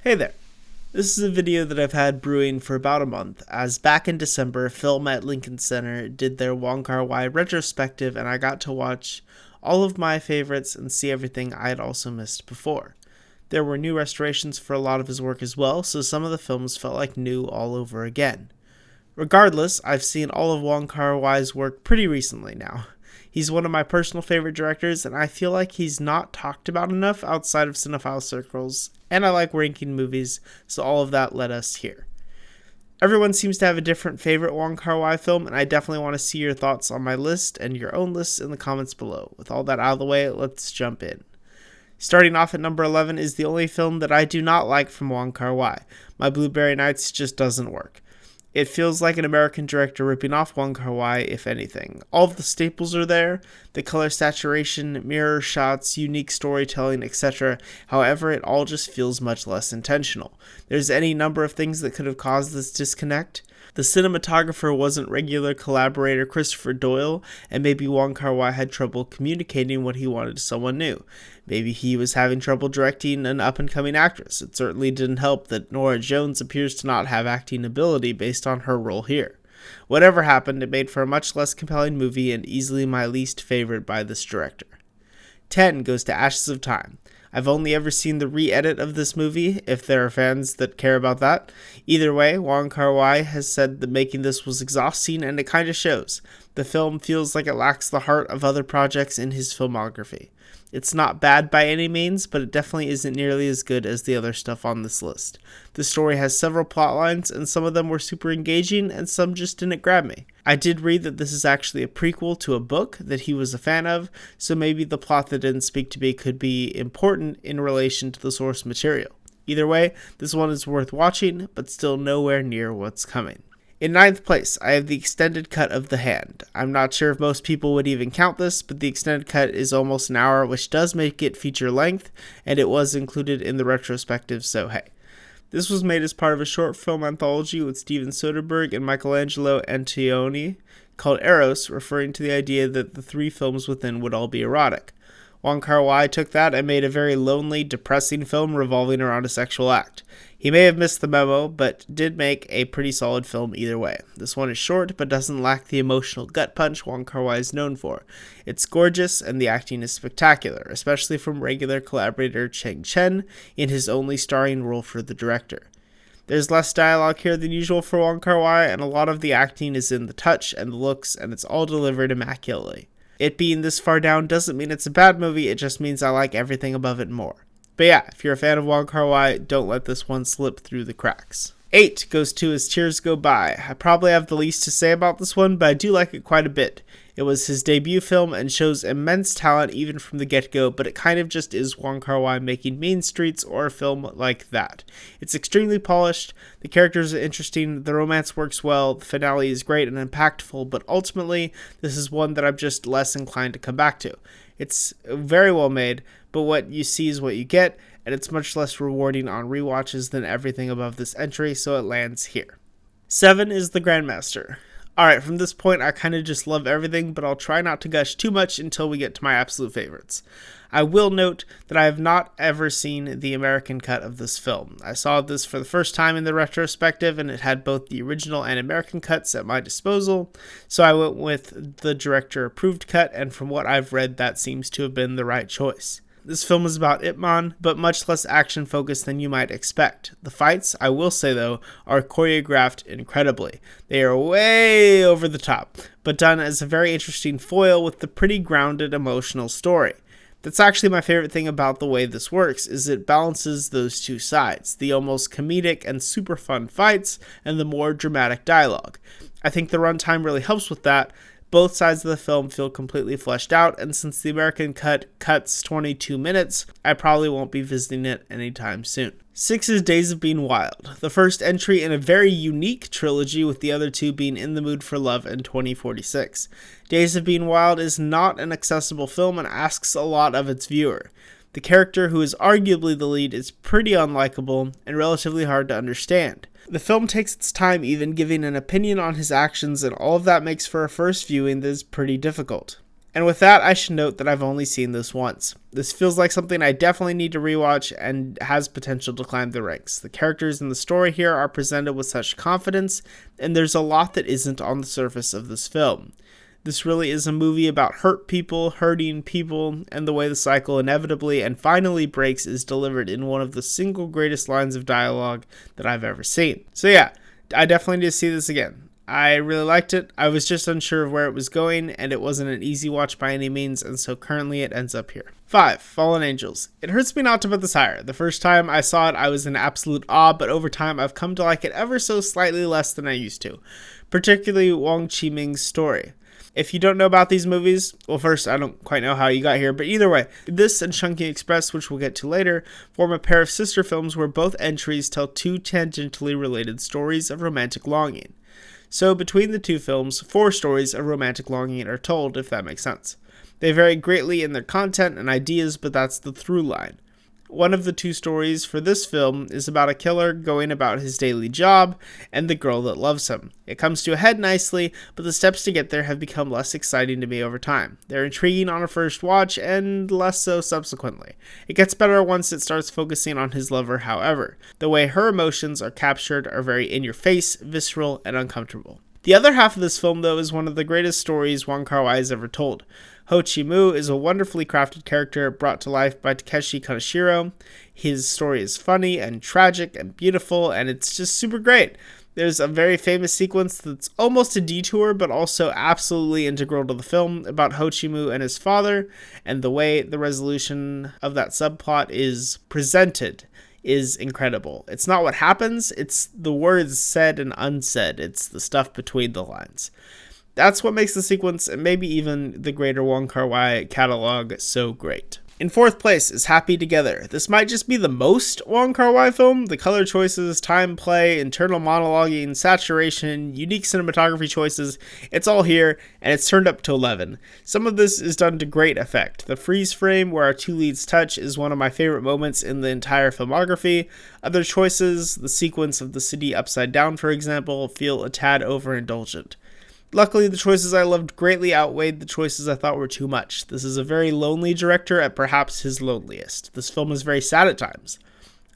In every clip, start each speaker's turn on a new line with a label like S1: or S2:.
S1: Hey there. This is a video that I've had brewing for about a month, as back in December, Film at Lincoln Center did their Wong Kar Wai retrospective, and I got to watch all of my favorites and see everything I had also missed before. There were new restorations for a lot of his work as well, so some of the films felt like new all over again. Regardless, I've seen all of Wong Kar Wai's work pretty recently now. He's one of my personal favorite directors, and I feel like he's not talked about enough outside of cinephile circles, and I like ranking movies, so all of that led us here. Everyone seems to have a different favorite Wong Kar Wai film, and I definitely want to see your thoughts on my list and your own lists in the comments below. With all that out of the way, let's jump in. Starting off at number 11 is the only film that I do not like from Wong Kar Wai. My Blueberry Nights just doesn't work. It feels like an American director ripping off Wong Kar Wai, if anything. All of the staples are there, the color saturation, mirror shots, unique storytelling, etc. However, it all just feels much less intentional. There's any number of things that could have caused this disconnect. The cinematographer wasn't regular collaborator Christopher Doyle, and maybe Wong Kar Wai had trouble communicating what he wanted to someone new. Maybe he was having trouble directing an up-and-coming actress. It certainly didn't help that Norah Jones appears to not have acting ability based on her role here. Whatever happened, it made for a much less compelling movie and easily my least favorite by this director. 10 goes to Ashes of Time. I've only ever seen the re-edit of this movie, if there are fans that care about that. Either way, Wong Kar Wai has said that making this was exhausting, and it kinda shows. The film feels like it lacks the heart of other projects in his filmography. It's not bad by any means, but it definitely isn't nearly as good as the other stuff on this list. The story has several plot lines, and some of them were super engaging, and some just didn't grab me. I did read that this is actually a prequel to a book that he was a fan of, so maybe the plot that didn't speak to me could be important in relation to the source material. Either way, this one is worth watching, but still nowhere near what's coming. In 9th place, I have the extended cut of The Hand. I'm not sure if most people would even count this, but the extended cut is almost an hour, which does make it feature length, and it was included in the retrospective, so hey. This was made as part of a short film anthology with Steven Soderbergh and Michelangelo Antonioni called Eros, referring to the idea that the three films within would all be erotic. Wong Kar Wai took that and made a very lonely, depressing film revolving around a sexual act. He may have missed the memo, but did make a pretty solid film either way. This one is short, but doesn't lack the emotional gut punch Wong Kar Wai is known for. It's gorgeous, and the acting is spectacular, especially from regular collaborator Chang Chen in his only starring role for the director. There's less dialogue here than usual for Wong Kar Wai, and a lot of the acting is in the touch and the looks, and it's all delivered immaculately. It being this far down doesn't mean it's a bad movie, it just means I like everything above it more. But yeah, if you're a fan of Wong Kar Wai, don't let this one slip through the cracks. 8 goes to As Tears Go By. I probably have the least to say about this one, but I do like it quite a bit. It was his debut film and shows immense talent even from the get-go, but it kind of just is Wong Kar Wai making Mean Streets or a film like that. It's extremely polished, the characters are interesting, the romance works well, the finale is great and impactful, but ultimately, this is one that I'm just less inclined to come back to. It's very well made, but what you see is what you get, and it's much less rewarding on rewatches than everything above this entry, so it lands here. 7 is The Grandmaster. Alright, from this point I kind of just love everything, but I'll try not to gush too much until we get to my absolute favorites. I will note that I have not ever seen the American cut of this film. I saw this for the first time in the retrospective, and it had both the original and American cuts at my disposal, so I went with the director-approved cut, and from what I've read, that seems to have been the right choice. This film is about Ip Man, but much less action-focused than you might expect. The fights, I will say though, are choreographed incredibly. They are way over the top, but done as a very interesting foil with the pretty grounded emotional story. That's actually my favorite thing about the way this works, is it balances those two sides, the almost comedic and super fun fights, and the more dramatic dialogue. I think the runtime really helps with that. Both sides of the film feel completely fleshed out, and since the American cut cuts 22 minutes, I probably won't be visiting it anytime soon. 6 is Days of Being Wild, the first entry in a very unique trilogy, with the other two being In the Mood for Love and 2046. Days of Being Wild is not an accessible film and asks a lot of its viewer. The character who is arguably the lead is pretty unlikable and relatively hard to understand. The film takes its time even giving an opinion on his actions, and all of that makes for a first viewing that is pretty difficult. And with that, I should note that I've only seen this once. This feels like something I definitely need to rewatch and has potential to climb the ranks. The characters and the story here are presented with such confidence, and there's a lot that isn't on the surface of this film. This really is a movie about hurt people, hurting people, and the way the cycle inevitably and finally breaks is delivered in one of the single greatest lines of dialogue that I've ever seen. So yeah, I definitely need to see this again. I really liked it. I was just unsure of where it was going, and it wasn't an easy watch by any means, and so currently it ends up here. 5. Fallen Angels. It hurts me not to put this higher. The first time I saw it, I was in absolute awe, but over time I've come to like it ever so slightly less than I used to, particularly Wong Chi-ming's story. If you don't know about these movies, well, first, I don't quite know how you got here, but either way, this and Chungking Express, which we'll get to later, form a pair of sister films where both entries tell two tangentially related stories of romantic longing. So between the two films, 4 stories of romantic longing are told, if that makes sense. They vary greatly in their content and ideas, but that's the through line. One of the 2 stories for this film is about a killer going about his daily job and the girl that loves him. It comes to a head nicely, but the steps to get there have become less exciting to me over time. They're intriguing on a first watch and less so subsequently. It gets better once it starts focusing on his lover, however. The way her emotions are captured are very in-your-face, visceral, and uncomfortable. The other half of this film, though, is one of the greatest stories Wong Kar Wai has ever told. Ho Chi-moo is a wonderfully crafted character brought to life by Takeshi Kaneshiro. His story is funny and tragic and beautiful, and it's just super great. There's a very famous sequence that's almost a detour, but also absolutely integral to the film about Ho Chi-moo and his father, and the way the resolution of that subplot is presented is incredible. It's not what happens, it's the words said and unsaid. It's the stuff between the lines. That's what makes the sequence, and maybe even the greater Wong Kar Wai catalog, so great. In 4th place is Happy Together. This might just be the most Wong Kar Wai film. The color choices, time play, internal monologuing, saturation, unique cinematography choices, it's all here, and it's turned up to 11. Some of this is done to great effect. The freeze frame where our 2 leads touch is one of my favorite moments in the entire filmography. Other choices, the sequence of the city upside down, for example, feel a tad overindulgent. Luckily, the choices I loved greatly outweighed the choices I thought were too much. This is a very lonely director at perhaps his loneliest. This film is very sad at times.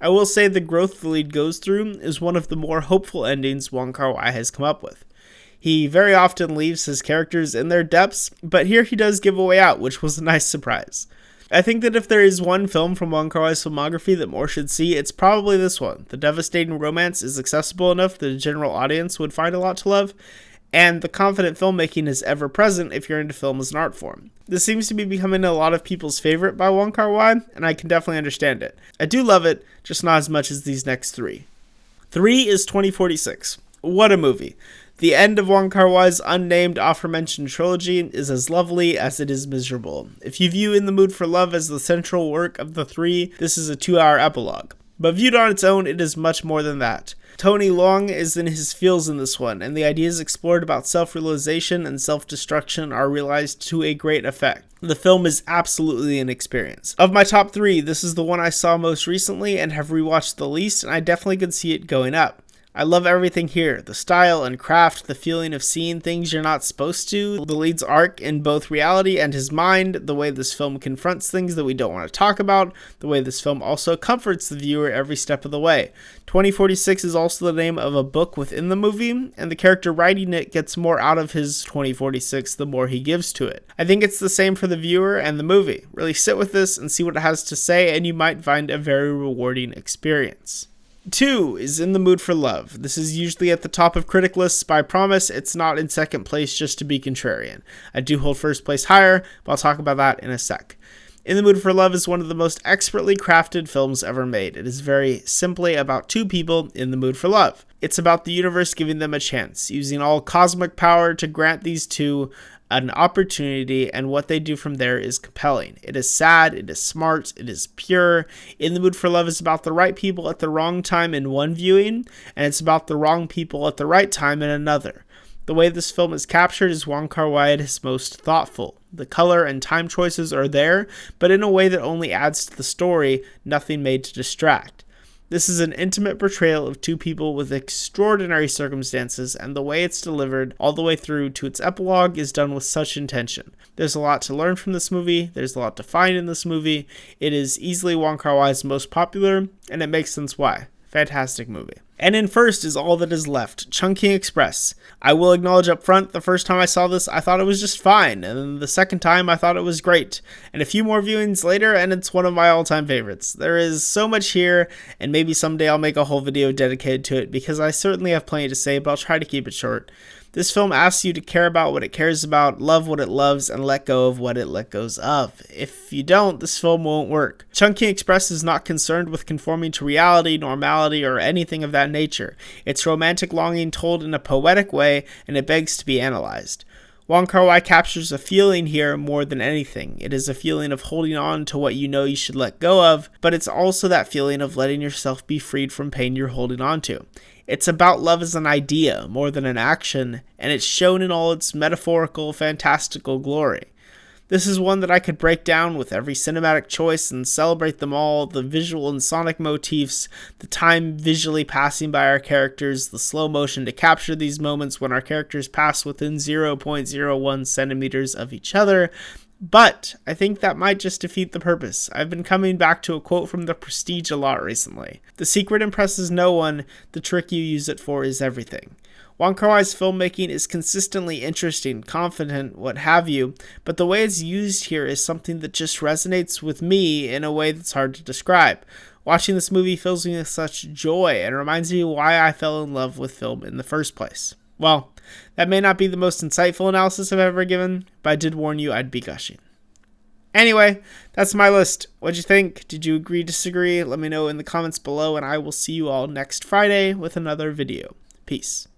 S1: I will say the growth the lead goes through is one of the more hopeful endings Wong Kar Wai has come up with. He very often leaves his characters in their depths, but here he does give a way out, which was a nice surprise. I think that if there is one film from Wong Kar Wai's filmography that more should see, it's probably this one. The devastating romance is accessible enough that a general audience would find a lot to love, and the confident filmmaking is ever present if you're into film as an art form. This seems to be becoming a lot of people's favorite by Wong Kar Wai, and I can definitely understand it. I do love it, just not as much as these next 3. 3 is 2046. What a movie. The end of Wong Kar Wai's unnamed aforementioned trilogy is as lovely as it is miserable. If you view In the Mood for Love as the central work of the 3, this is a 2-hour epilogue. But viewed on its own, it is much more than that. Tony Leung is in his feels in this one, and the ideas explored about self-realization and self-destruction are realized to a great effect. The film is absolutely an experience. Of my top 3, this is the one I saw most recently and have rewatched the least, and I definitely could see it going up. I love everything here. The style and craft, the feeling of seeing things you're not supposed to, the lead's arc in both reality and his mind, the way this film confronts things that we don't want to talk about, the way this film also comforts the viewer every step of the way. 2046 is also the name of a book within the movie, and the character writing it gets more out of his 2046 the more he gives to it. I think it's the same for the viewer and the movie. Really sit with this and see what it has to say, and you might find a very rewarding experience. 2 is In the Mood for Love. This is usually at the top of critic lists, but I promise it's not in second place just to be contrarian. I do hold first place higher, but I'll talk about that in a sec. In the Mood for Love is one of the most expertly crafted films ever made. It is very simply about 2 people in the mood for love. It's about the universe giving them a chance, using all cosmic power to grant these 2 an opportunity, and what they do from there is compelling. It is sad, it is smart, it is pure. In the Mood for Love is about the right people at the wrong time in one viewing, and it's about the wrong people at the right time in another. The way this film is captured is Wong Kar Wai at his most thoughtful. The color and time choices are there, but in a way that only adds to the story, nothing made to distract. This is an intimate portrayal of two people with extraordinary circumstances, and the way it's delivered all the way through to its epilogue is done with such intention. There's a lot to learn from this movie, there's a lot to find in this movie. It is easily Wong Kar Wai's most popular, and it makes sense why. Fantastic movie. And in first is All That Is Left, Chungking Express. I will acknowledge up front, the first time I saw this, I thought it was just fine, and then the second time I thought it was great. And a few more viewings later, and it's one of my all-time favorites. There is so much here, and maybe someday I'll make a whole video dedicated to it, because I certainly have plenty to say, but I'll try to keep it short. This film asks you to care about what it cares about, love what it loves, and let go of what it let goes of. If you don't, this film won't work. Chungking Express is not concerned with conforming to reality, normality, or anything of that nature. It's romantic longing told in a poetic way, and it begs to be analyzed. Wong Kar Wai captures a feeling here more than anything. It is a feeling of holding on to what you know you should let go of, but it's also that feeling of letting yourself be freed from pain you're holding on to. It's about love as an idea more than an action, and it's shown in all its metaphorical, fantastical glory. This is one that I could break down with every cinematic choice and celebrate them all, the visual and sonic motifs, the time visually passing by our characters, the slow motion to capture these moments when our characters pass within 0.01 centimeters of each other. But I think that might just defeat the purpose. I've been coming back to a quote from The Prestige a lot recently. The secret impresses no one, the trick you use it for is everything. Wong Kar Wai's filmmaking is consistently interesting, confident, what have you, but the way it's used here is something that just resonates with me in a way that's hard to describe. Watching this movie fills me with such joy and reminds me why I fell in love with film in the first place. Well, that may not be the most insightful analysis I've ever given, but I did warn you I'd be gushing. Anyway, that's my list. What'd you think? Did you agree, disagree? Let me know in the comments below, and I will see you all next Friday with another video. Peace.